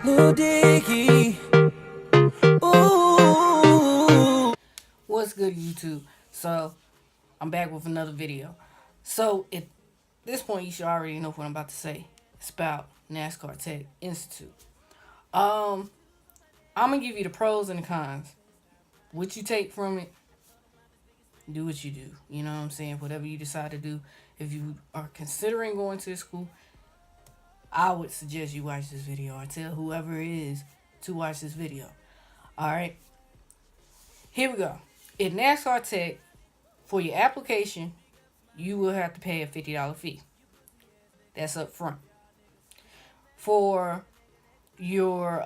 Lil Dicky. Ooh. What's good, YouTube? So, I'm back with another video. So, at this point, you should already know what I'm about to say. It's about NASCAR Tech Institute. Um, I'm gonna give you the pros and the cons. What you take from it, do what you do. You know what I'm saying? Whatever you decide to do. If you are considering going to the school, I would suggest you watch this video. Or tell whoever it is to watch this video. Alright? Here we go. In NASCAR Tech, for your application, you will have to pay a $50 fee. That's up front. For your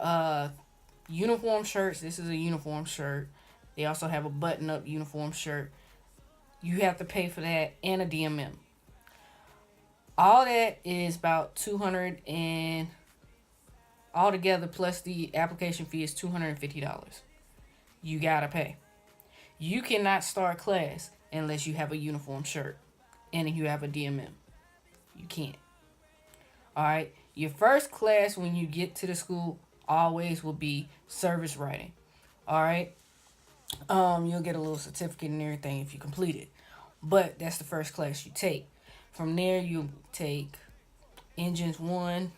uniform shirts, this is a uniform shirt. They also have a button-up uniform shirt. You have to pay for that and a DMM. All that is about 200 and altogether plus the application fee is $250. You gotta pay. You cannot start class unless you have a uniform shirt and you have a DMM. You can't. Alright? Your first class when you get to the school always will be service writing. Alright? You'll get a little certificate and everything if you complete it. But that's the first class you take. From there you take engines 1,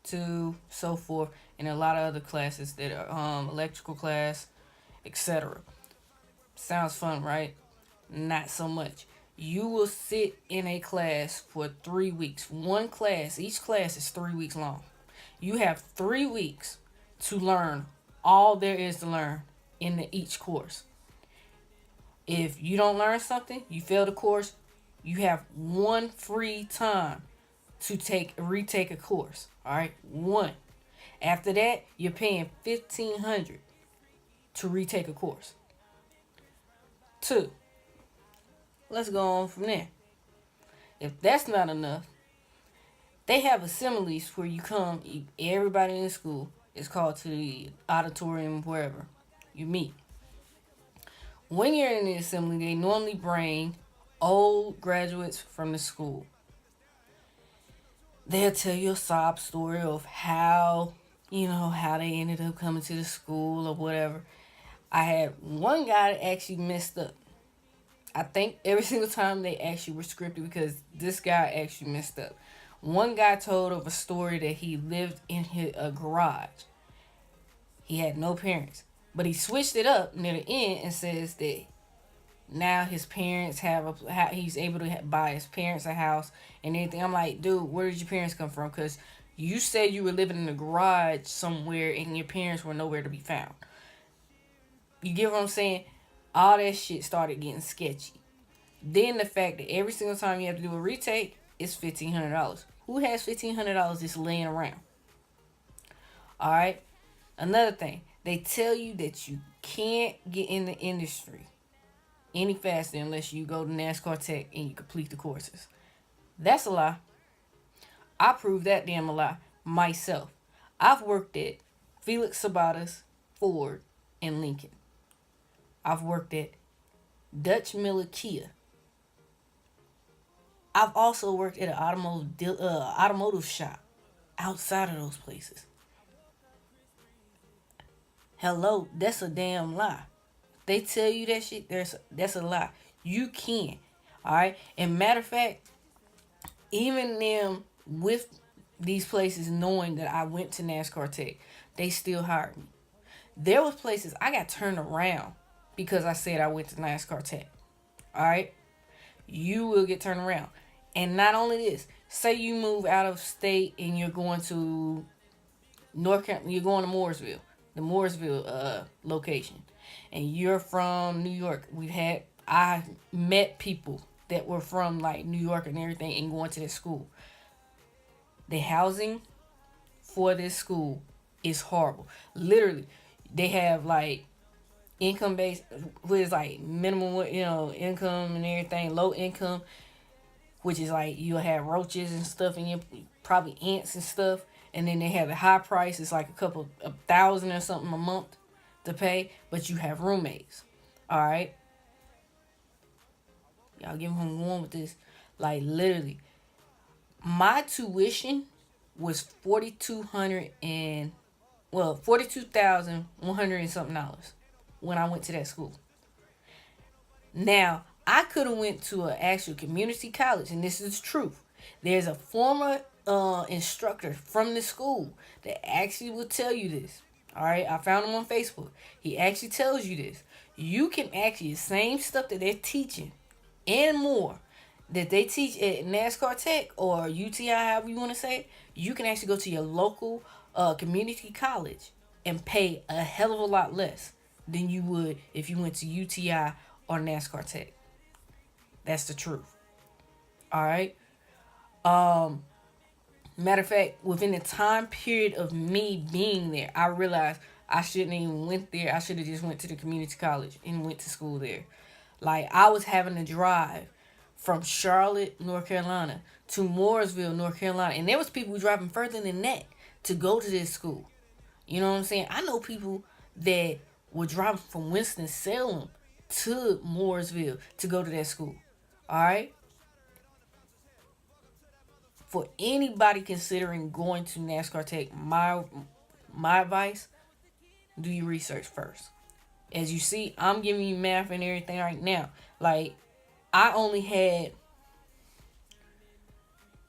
2, so forth, and a lot of other classes that are electrical class, etc. Sounds fun, right? Not so much. You will sit in a class for 3 weeks. One class, each class is 3 weeks long. You have 3 weeks to learn all there is to learn in each course. If you don't learn something, you fail the course, you have one free time to retake a course. Alright? One. After that, you're paying $1,500 to retake a course. 2. Let's go on from there. If that's not enough, they have assemblies where you come, everybody in the school is called to the auditorium, wherever you meet. When you're in the assembly, they normally bring old graduates from the school. They'll tell you a sob story of how they ended up coming to the school or whatever. I had one guy that actually messed up. I think every single time they actually were scripted because this guy actually messed up. One guy told of a story that he lived in a garage. He had no parents. But he switched it up near the end and says that now his parents he's able to buy his parents a house and everything. I'm like, dude, where did your parents come from? Because you said you were living in a garage somewhere and your parents were nowhere to be found. You get what I'm saying? All that shit started getting sketchy. Then the fact that every single time you have to do a retake, it's $1,500. Who has $1,500 just laying around? Alright? Another thing, they tell you that you can't get in the industry any faster unless you go to NASCAR Tech and you complete the courses. That's a lie. I proved that damn a lie myself. I've worked at Felix Sabatas, Ford, and Lincoln. I've worked at Dutch Miller Kia. I've also worked at an automotive shop outside of those places. Hello, that's a damn lie. They tell you that shit, that's a lie. You can. Alright? And matter of fact, even them with these places knowing that I went to NASCAR Tech, they still hired me. There was places I got turned around because I said I went to NASCAR Tech. Alright? You will get turned around. And not only this, say you move out of state and you're going to you're going to Mooresville, the Mooresville location, and you're from New York. I met people that were from like New York and everything and going to this school. The housing for this school is horrible. Literally, they have like income based, which is like minimum, income and everything, low income, which is like you'll have roaches and stuff and probably ants and stuff. And then they have the high price, it's like a couple of thousand or something a month to pay, but you have roommates. Alright? Y'all give me one with this. Like literally, my tuition was 4,200 and well, 42,100 and something dollars when I went to that school. Now, I could have went to an actual community college, and this is the truth. There's a former instructor from the school that actually will tell you this. All right, I found him on Facebook. He actually tells you this. You can actually the same stuff that they're teaching and more that they teach at NASCAR Tech or UTI, however you want to say it. You can actually go to your local community college and pay a hell of a lot less than you would if you went to UTI or NASCAR Tech. That's the truth. All right. Matter of fact, within the time period of me being there, I realized I shouldn't even went there. I should have just went to the community college and went to school there. Like I was having to drive from Charlotte, North Carolina to Mooresville, North Carolina. And there was people driving further than that to go to this school. You know what I'm saying? I know people that were driving from Winston-Salem to Mooresville to go to that school. All right? For anybody considering going to NASCAR Tech, my advice, do your research first. As you see, I'm giving you math and everything right now. Like, I only had,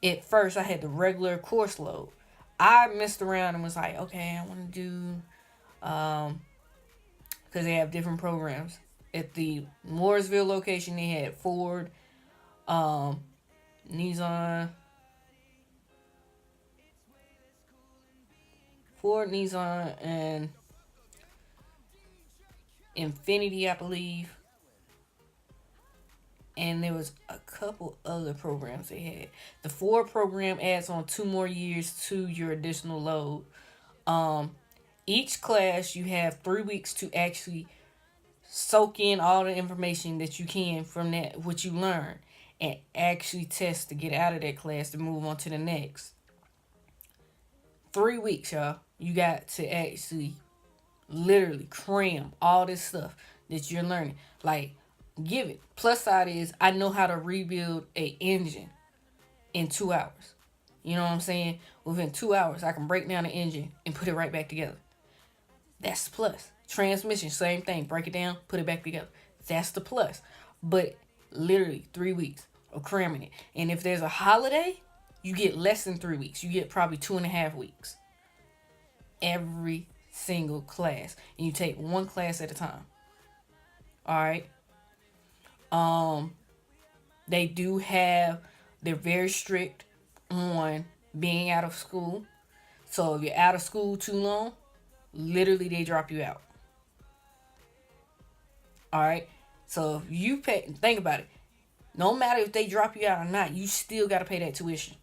at first, I had the regular course load. I messed around and was like, okay, I want to do, because they have different programs. At the Mooresville location, they had Ford, Nissan, and Infinity, I believe. And there was a couple other programs they had. The Ford program adds on 2 more years to your additional load. Each class you have 3 weeks to actually soak in all the information that you can from that what you learn and actually test to get out of that class to move on to the next. 3 weeks, y'all. You got to actually literally cram all this stuff that you're learning. Like, give it. Plus side is I know how to rebuild a engine in 2 hours. You know what I'm saying? Within 2 hours, I can break down the engine and put it right back together. That's the plus. Transmission, same thing. Break it down, put it back together. That's the plus. But literally 3 weeks of cramming it. And if there's a holiday, you get less than 3 weeks. You get probably 2.5 weeks. Every single class. And you take one class at a time. Alright? They're very strict on being out of school. So if you're out of school too long, literally they drop you out. Alright? So if you think about it. No matter if they drop you out or not, you still got to pay that tuition.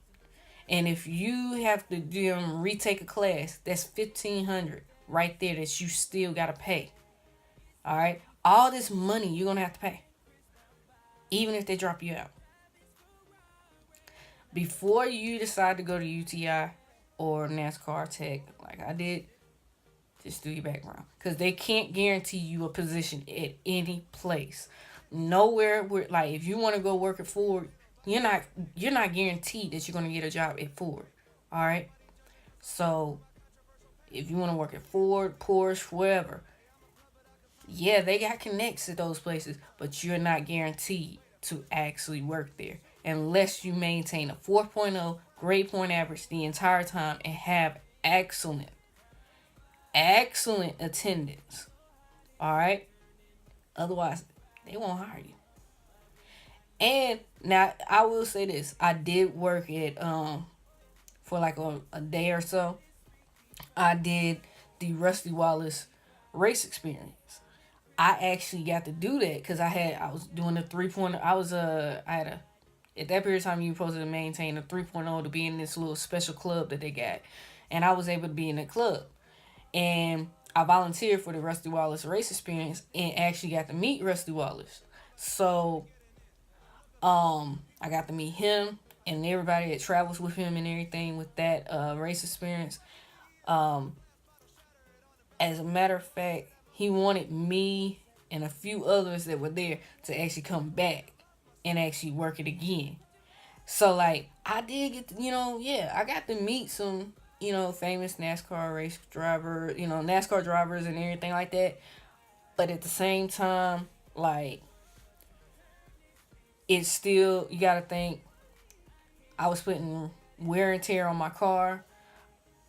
And if you have to retake a class, that's $1,500 right there that you still got to pay. All right? All this money you're going to have to pay. Even if they drop you out. Before you decide to go to UTI or NASCAR Tech, like I did, just do your background. Because they can't guarantee you a position at any place. Nowhere where, like, if you want to go work at Ford, you're not guaranteed that you're going to get a job at Ford. All right? So, if you want to work at Ford, Porsche, wherever, yeah, they got connects at those places, but you're not guaranteed to actually work there unless you maintain a 4.0 grade point average the entire time and have excellent attendance. All right? Otherwise, they won't hire you. And now I will say this. I did work at for like a day or so. I did the Rusty Wallace race experience. I actually got to do that because I was doing a 3.0. At that period of time you were supposed to maintain a 3.0 to be in this little special club that they got. And I was able to be in the club. And I volunteered for the Rusty Wallace race experience and actually got to meet Rusty Wallace. So I got to meet him and everybody that travels with him and everything with that race experience. As a matter of fact, he wanted me and a few others that were there to actually come back and actually work it again. So like I did get to, I got to meet some, famous NASCAR race driver, NASCAR drivers and everything like that. But at the same time, like, it's still, you gotta think, I was putting wear and tear on my car.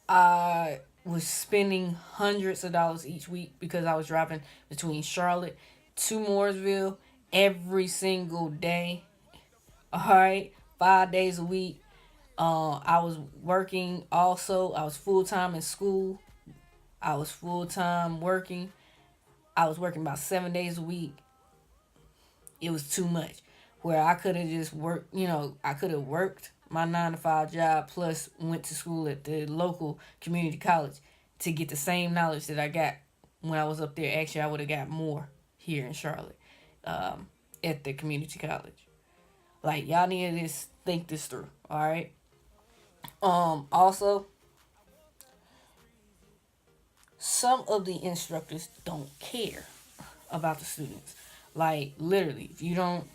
I was spending hundreds of dollars each week because I was driving between Charlotte to Mooresville every single day. Alright, 5 days a week. I was working also. I was full-time in school. I was full-time working. I was working about 7 days a week. It was too much. Where I could have just worked, I could have worked my 9 to 5 job plus went to school at the local community college to get the same knowledge that I got when I was up there. Actually, I would have got more here in Charlotte at the community college. Like, y'all need to just think this through, all right? Also, some of the instructors don't care about the students. Like, literally, if you don't,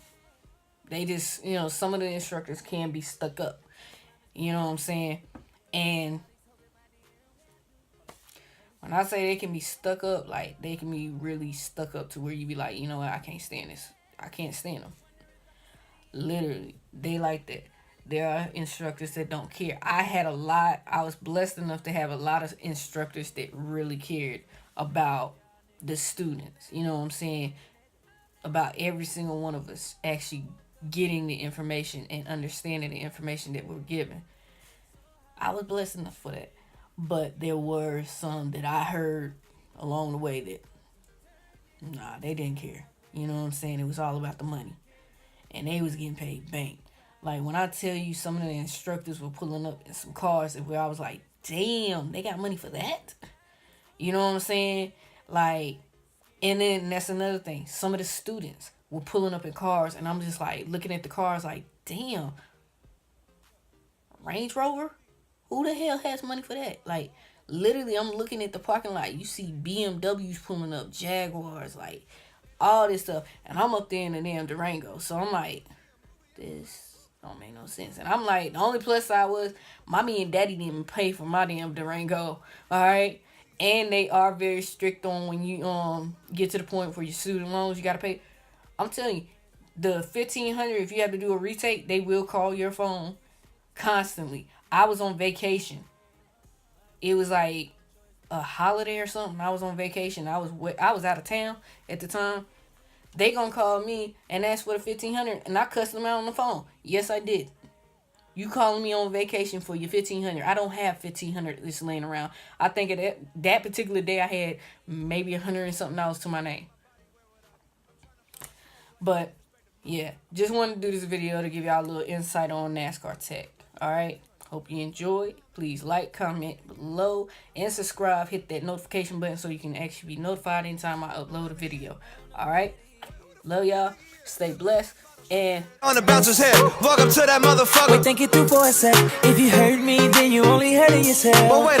they just, some of the instructors can be stuck up. You know what I'm saying? And when I say they can be stuck up, like, they can be really stuck up to where you be like, you know what, I can't stand this. I can't stand them. Literally, they like that. There are instructors that don't care. I was blessed enough to have a lot of instructors that really cared about the students. You know what I'm saying? About every single one of us actually getting the information and understanding the information that we're given. I was blessed enough for that. But there were some that I heard along the way that, they didn't care. You know what I'm saying? It was all about the money. And they was getting paid bank. Like, when I tell you some of the instructors were pulling up in some cars where I was like, damn, they got money for that? You know what I'm saying? Like, and then that's another thing. Some of the students were pulling up in cars, and I'm just like looking at the cars like, damn, Range Rover? Who the hell has money for that? Like, literally, I'm looking at the parking lot. You see BMWs pulling up, Jaguars, like, all this stuff. And I'm up there in the damn Durango. So I'm like, this don't make no sense. And I'm like, the only plus side was, mommy and daddy didn't even pay for my damn Durango. All right? And they are very strict on when you get to the point for your student loans, you got to pay. I'm telling you, the $1,500, if you have to do a retake, they will call your phone constantly. I was on vacation. It was like a holiday or something. I was on vacation. I was out of town at the time. They gonna call me and ask for the $1,500, and I cussed them out on the phone. Yes, I did. You calling me on vacation for your $1,500? I don't have $1,500 that's laying around. I think at that particular day I had maybe $100 and something to my name. But yeah, just wanted to do this video to give y'all a little insight on NASCAR tech. All right. Hope you enjoyed. Please like, comment below, and subscribe. Hit that notification button so you can actually be notified anytime I upload a video. All right. Love y'all. Stay blessed. And on the bouncer's head, walk up to that motherfucker. Wait, think it through for a sec. If you heard me, then you only heard it yourself. But wait,